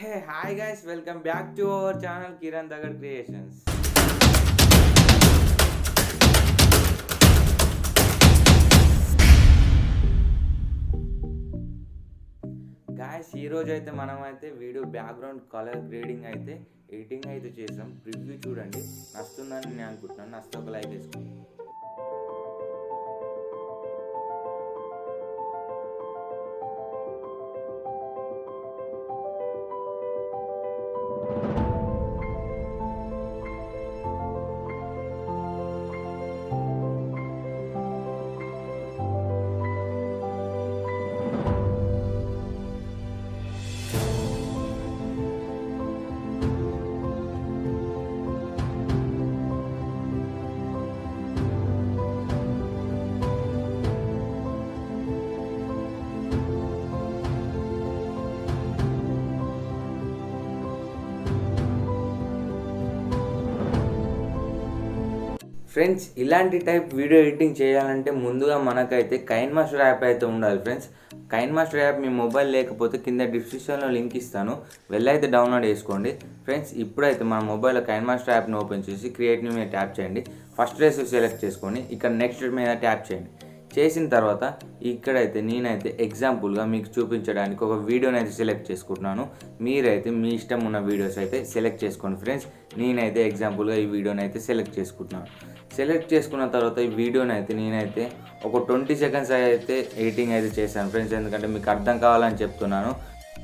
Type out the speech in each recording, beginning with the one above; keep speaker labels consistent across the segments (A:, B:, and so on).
A: Hey, hi guys, welcome back to our channel Kiran Dagar Creations. Guys ఈ రోజు అయితే మనమైతే వీడియో బ్యాక్గ్రౌండ్ కలర్ గ్రేడింగ్ అయితే editing అయితే చేసాం. ప్రివ్యూ చూడండి, నచ్చుతుందని నేను అనుకుంటున్నాను. నచ్చితే ఒక లైక్ వేసుకోండి. ఫ్రెండ్స్, ఇలాంటి టైప్ వీడియో ఎడిటింగ్ చేయాలంటే ముందుగా మనకైతే కైన్ మాస్టర్ యాప్ అయితే ఉండాలి ఫ్రెండ్స్. కైన్ మాస్టర్ యాప్ మీ మొబైల్ లేకపోతే కింద డిస్క్రిప్షన్లో లింక్ ఇస్తాను, వెళ్ళైతే డౌన్లోడ్ చేసుకోండి ఫ్రెండ్స్. ఇప్పుడైతే మన మొబైల్లో కైన్ మాస్టర్ యాప్ని ఓపెన్ చేసి క్రియేట్ న్యూ మీద ట్యాప్ చేయండి. ఫస్ట్ రేస్ సెలెక్ట్ చేసుకొని ఇక్కడ నెక్స్ట్ మీద ట్యాప్ చేయండి. చేసిన తర్వాత ఇక్కడైతే నేనైతే ఎగ్జాంపుల్గా మీకు చూపించడానికి ఒక వీడియోని అయితే సెలెక్ట్ చేసుకుంటున్నాను. మీరైతే మీ ఇష్టం ఉన్న వీడియోస్ అయితే సెలెక్ట్ చేసుకోండి ఫ్రెండ్స్. నేనైతే ఎగ్జాంపుల్గా ఈ వీడియోని అయితే సెలెక్ట్ చేసుకుంటున్నాను. సెలెక్ట్ చేసుకున్న తర్వాత ఈ వీడియోని అయితే నేనైతే ఒక 20 సెకండ్స్ అయితే ఎడిటింగ్ అయితే చేశాను ఫ్రెండ్స్, ఎందుకంటే మీకు అర్థం కావాలని చెప్తున్నాను.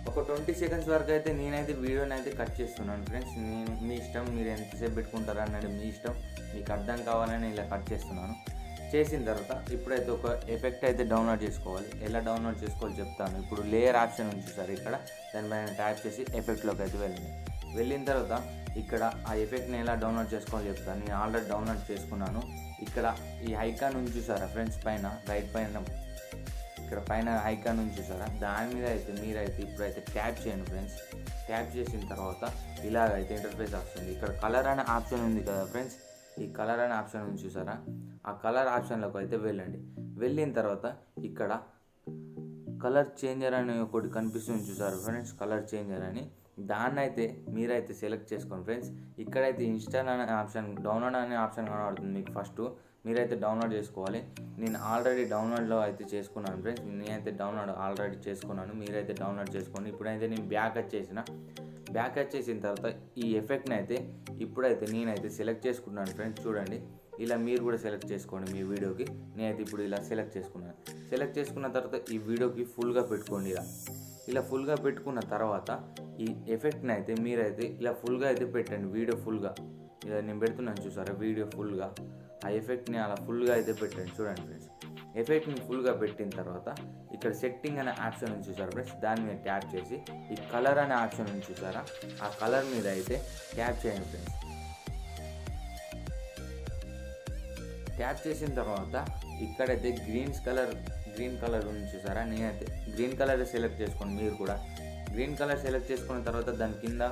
A: ఒక 20 సెకండ్స్ వరకు అయితే నేనైతే వీడియోని అయితే కట్ చేస్తున్నాను ఫ్రెండ్స్. నేను మీ ఇష్టం, మీరు ఎంతసేపు పెట్టుకుంటారా అన్నది మీ ఇష్టం. మీకు అర్థం కావాలని ఇలా కట్ చేస్తున్నాను. చేసిన తర్వాత ఇప్పుడైతే ఒక ఎఫెక్ట్ అయితే డౌన్లోడ్ చేసుకోవాలి. ఎలా డౌన్లోడ్ చేసుకోవాలి చెప్తాను. ఇప్పుడు లేయర్ ఆప్షన్ ఉంది సార్, ఇక్కడ దానిపైన ట్యాప్ చేసి ఎఫెక్ట్లోకి అయితే వెళ్ళండి. వెళ్ళిన తర్వాత ఇక్కడ ఆ ఎఫెక్ట్ని ఎలా డౌన్లోడ్ చేసుకోవాలో చెప్తాను. నేను ఆల్రెడీ డౌన్లోడ్ చేసుకున్నాను. ఇక్కడ ఈ ఐకాన్ ఉంది చూసారా ఫ్రెండ్స్, పైన రైట్ పైన ఇక్కడ పైన ఐకాన్ ఉంది చూసారా, దాని మీద అయితే మీరైతే ఇప్పుడైతే ట్యాప్ చేయండి ఫ్రెండ్స్. ట్యాప్ చేసిన తర్వాత ఇలాగైతే ఇంటర్ఫేస్ వస్తుంది. ఇక్కడ కలర్ అనే ఆప్షన్ ఉంది కదా ఫ్రెండ్స్, ఈ కలర్ అనే ఆప్షన్ ఉంది చూసారా, ఆ కలర్ ఆప్షన్లోకి అయితే వెళ్ళండి. వెళ్ళిన తర్వాత ఇక్కడ కలర్ చేంజర్ అని ఒకటి కనిపిస్తుంది చూసారు ఫ్రెండ్స్, కలర్ చేంజర్ అని, దాన్ని అయితే మీరైతే సెలెక్ట్ చేసుకోండి ఫ్రెండ్స్. ఇక్కడైతే ఇన్స్టాల్ అనే ఆప్షన్, డౌన్లోడ్ అనే ఆప్షన్ కనబడుతుంది మీకు. ఫస్ట్ మీరైతే డౌన్లోడ్ చేసుకోవాలి. నేను ఆల్రెడీ డౌన్లోడ్లో అయితే చేసుకున్నాను ఫ్రెండ్స్. నేనైతే డౌన్లోడ్ ఆల్రెడీ చేసుకున్నాను, మీరైతే డౌన్లోడ్ చేసుకోండి. ఇప్పుడైతే నేను బ్యాక్ వచ్చేసిన తర్వాత ఈ ఎఫెక్ట్ని అయితే ఇప్పుడైతే నేనైతే సెలెక్ట్ చేసుకున్నాను ఫ్రెండ్స్. చూడండి, ఇలా మీరు కూడా సెలెక్ట్ చేసుకోండి మీ వీడియోకి. నేనైతే ఇప్పుడు ఇలా సెలెక్ట్ చేసుకున్నాను. సెలెక్ట్ చేసుకున్న తర్వాత ఈ వీడియోకి ఫుల్గా పెట్టుకోండి. ఇలా ఫుల్గా పెట్టుకున్న తర్వాత ఈ ఎఫెక్ట్ని అయితే మీరైతే ఇలా ఫుల్గా అయితే పెట్టండి. వీడియో ఫుల్గా ఇలా నేను పెడుతున్నాను చూసారా, వీడియో ఫుల్గా ఆ ఎఫెక్ట్ని అలా ఫుల్గా అయితే పెట్టండి. చూడండి ఫ్రెండ్స్, ఎఫెక్ట్ని ఫుల్గా పెట్టిన తర్వాత ఇక్కడ సెట్టింగ్ అనే ఆప్షన్ ఉంది చూసారా ఫ్రెండ్స్, దాని మీద ట్యాప్ చేసి ఈ కలర్ అనే ఆప్షన్ ఉంది చూసారా, ఆ కలర్ మీద అయితే ట్యాప్ చేయండి ఫ్రెండ్స్. ట్యాప్ చేసిన తర్వాత ఇక్కడైతే గ్రీన్ కలర్ ఉంది చూసారా, నేనైతే గ్రీన్ కలర్ సెలెక్ట్ చేసుకోండి. మీరు కూడా గ్రీన్ కలర్ సెలెక్ట్ చేసుకున్న తర్వాత దాని కింద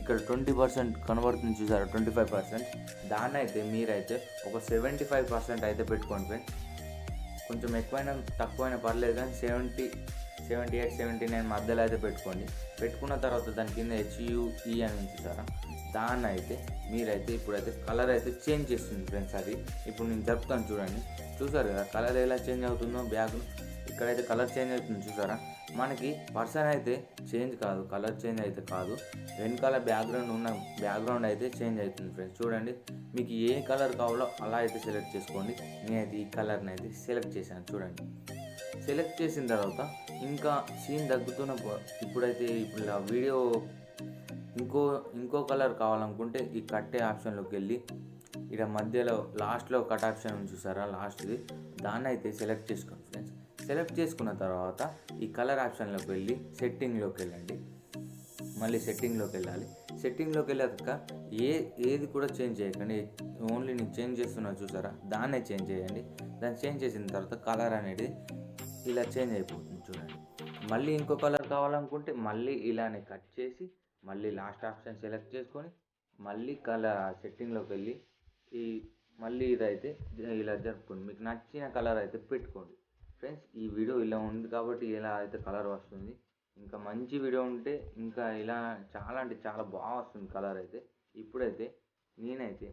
A: ఇక్కడ 20% కనబడుతుంది చూసారా, 25%, దాన్ని అయితే మీరైతే ఒక 75% అయితే పెట్టుకోండి ఫ్రెండ్స్. కొంచెం ఎక్కువైనా తక్కువైనా పర్లేదు, కానీ 78, 79 మధ్యలో అయితే పెట్టుకోండి. పెట్టుకున్న తర్వాత దాని కింద HUE అని ఉంచుతారా, దాన్ని అయితే మీరైతే ఇప్పుడైతే కలర్ అయితే చేంజ్ చేస్తుంది ఫ్రెండ్స్. అది ఇప్పుడు నేను చెప్తాను చూడండి. చూసారు కదా కలర్ ఎలా చేంజ్ అవుతుందో, ఇక్కడైతే కలర్ చేంజ్ అవుతుంది చూసారా. మనకి పర్సన్ అయితే చేంజ్ కాదు, కలర్ చేంజ్ అయితే కాదు, వెనకాల బ్యాక్గ్రౌండ్ అయితే చేంజ్ అవుతుంది ఫ్రెండ్స్. చూడండి, మీకు ఏ కలర్ కావాలో అలా అయితే సెలెక్ట్ చేసుకోండి. నేనైతే ఈ కలర్ని అయితే సెలెక్ట్ చేశాను. చూడండి, సెలెక్ట్ చేసిన తర్వాత ఇంకా సీన్ ఇప్పుడైతే ఇప్పుడు ఆ వీడియో ఇంకో కలర్ కావాలనుకుంటే ఈ కట్టే ఆప్షన్లోకి వెళ్ళి ఇక్కడ మధ్యలో లాస్ట్లో కట్ ఆప్షన్ ఉంది చూసారా, లాస్ట్ది, దాన్ని అయితే సెలెక్ట్ చేసుకోండి ఫ్రెండ్స్. సెలెక్ట్ చేసుకున్న తర్వాత ఈ కలర్ ఆప్షన్లోకి వెళ్ళి సెట్టింగ్లోకి వెళ్ళండి. మళ్ళీ సెట్టింగ్లోకి వెళ్ళాలి. సెట్టింగ్లోకి వెళ్ళాక ఏది కూడా చేంజ్ చేయకండి, ఓన్లీ నేను చేంజ్ చేస్తున్నా చూసారా, దాన్నే చేంజ్ చేయండి. దాన్ని చేంజ్ చేసిన తర్వాత కలర్ అనేది ఇలా చేంజ్ అయిపోతుంది చూడండి. మళ్ళీ ఇంకో కలర్ కావాలనుకుంటే మళ్ళీ ఇలానే కట్ చేసి మళ్ళీ లాస్ట్ ఆప్షన్ సెలెక్ట్ చేసుకొని మళ్ళీ కలర్ సెట్టింగ్లోకి వెళ్ళి మళ్ళీ ఇదైతే ఇలా జరుపుకోండి. మీకు నచ్చిన కలర్ అయితే పెట్టుకోండి ఫ్రెండ్స్. ఈ వీడియో ఇలా ఉంది కాబట్టి ఇలా అయితే కలర్ వస్తుంది. ఇంకా మంచి వీడియో ఉంటే ఇంకా ఇలా చాలా అంటే చాలా బాగా వస్తుంది కలర్ అయితే. ఇప్పుడైతే నేనైతే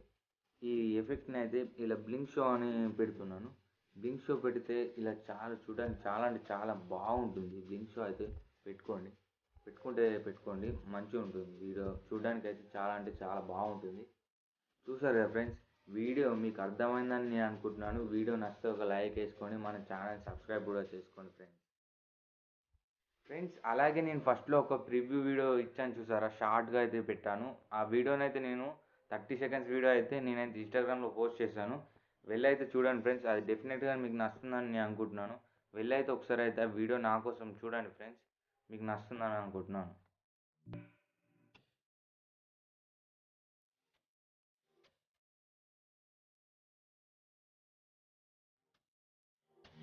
A: ఈ ఎఫెక్ట్ని అయితే ఇలా బ్లింక్ షో అని పెడుతున్నాను. బ్లింక్ షో పెడితే ఇలా చాలా చూడడానికి చాలా అంటే చాలా బాగుంటుంది. బ్లింక్ షో అయితే పెట్టుకోండి, పెట్టుకోండి, మంచిగా ఉంటుంది వీడియో చూడడానికి అయితే చాలా అంటే చాలా బాగుంటుంది. చూసారు కదా ఫ్రెండ్స్, వీడియో మీకు అర్థమైందని నేను అనుకుంటున్నాను. వీడియో నచ్చితే ఒక లైక్ వేసుకొని మన ఛానల్ సబ్స్క్రైబ్ కూడా చేసుకోండి ఫ్రెండ్స్. అలాగే నేను ఫస్ట్లో ఒక ప్రివ్యూ వీడియో ఇచ్చాను చూసారా, షార్ట్గా అయితే పెట్టాను. ఆ వీడియోనైతే నేను 30 సెకండ్స్ వీడియో అయితే నేనైతే ఇన్స్టాగ్రామ్లో పోస్ట్ చేశాను. వెళ్ళైతే చూడండి ఫ్రెండ్స్, అది డెఫినెట్గా మీకు నచ్చుతుందని నేను అనుకుంటున్నాను. వెళ్ళైతే ఒకసారి అయితే ఆ వీడియో నా కోసం చూడండి ఫ్రెండ్స్, మీకు నచ్చుతుందని అనుకుంటున్నాను.